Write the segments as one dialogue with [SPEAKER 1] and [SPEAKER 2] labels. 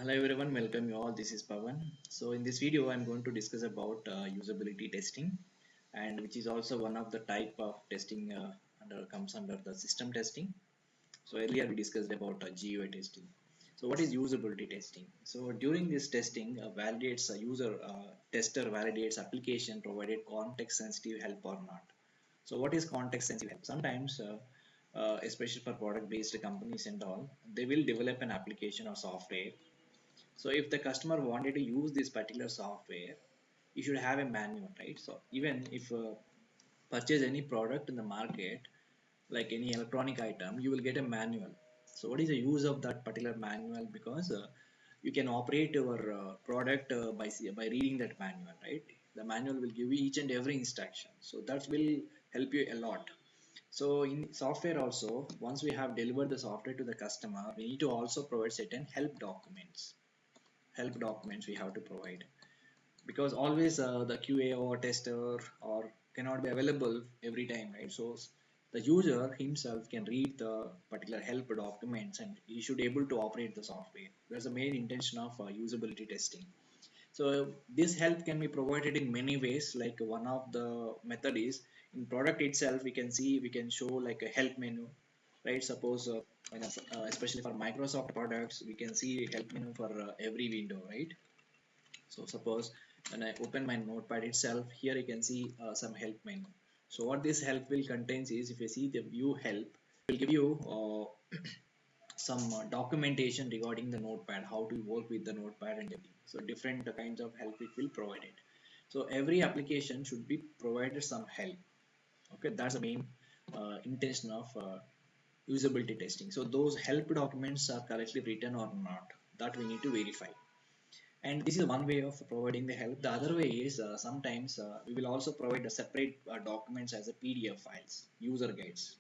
[SPEAKER 1] Hello everyone, welcome you all. This is Pawan. So in this video, I'm going to discuss about usability testing, and which is also one of the type of testing comes under the system testing. So earlier we discussed about GUI testing. So what is usability testing? So during this testing, validates a user tester validates application provided context sensitive help or not. So what is context sensitive help? Sometimes especially for product based companies and all, they will develop an application or software. So if the customer wanted to use this particular software, you should have a manual, right? So even if purchase any product in the market, like any electronic item, you will get a manual. So what is the use of that particular manual? Because you can operate your product by reading that manual, right? The manual will give you each and every instruction. So that will help you a lot. So in software also, once we have delivered the software to the customer, we need to also provide certain help documents we have to provide, because always the QA or tester or cannot be available every time, right? So the user himself can read the particular help documents and he should able to operate the software. That's the main intention of usability testing. So this help can be provided in many ways. Like one of the method is in product itself, we can show like a help menu, right? Suppose especially for Microsoft products, we can see help menu for every window, right? So suppose when I open my notepad itself, here you can see some help menu. So what this help will contains is, if you see the view help, it will give you some documentation regarding the notepad, how to work with the notepad and everything. So different kinds of help it will provide it. So every application should be provided some help. Okay, that's the main intention of usability testing. So those help documents are correctly written or not, that we need to verify. And this is one way of providing the help. The other way is sometimes we will also provide a separate documents as a PDF files, user guides.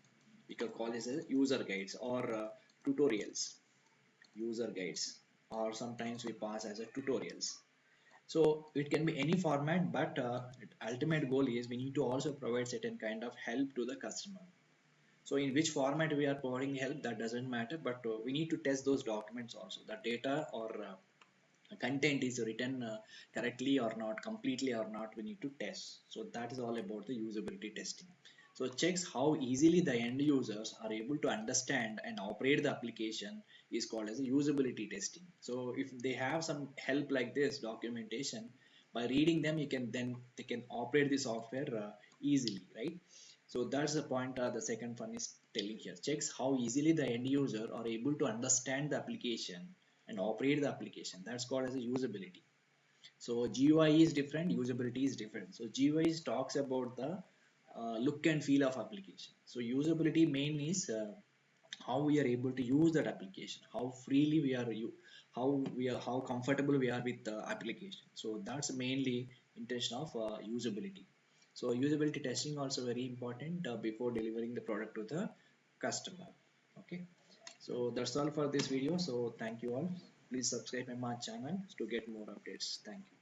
[SPEAKER 1] We can call this as user guides or tutorials, user guides, or sometimes we pass as a tutorials. So it can be any format, but ultimate goal is we need to also provide certain kind of help to the customer. So in which format we are providing help, that doesn't matter, but we need to test those documents also, the data or content is written correctly or not, completely or not, we need to test. So that is all about the usability testing. So checks how easily the end users are able to understand and operate the application is called as usability testing. So if they have some help like this documentation, by reading them, you can then they can operate the software easily, right? So that's the point. The second one is telling here, checks how easily the end user are able to understand the application and operate the application. That's called as a usability. So GUI is different, usability is different. So GUI talks about the look and feel of application. So usability main is how we are able to use that application, how freely we are how comfortable we are with the application. So that's mainly intention of usability. So usability testing also very important before delivering the product to the customer. Okay, so that's all for this video. So thank you all. Please subscribe my channel to get more updates. Thank you.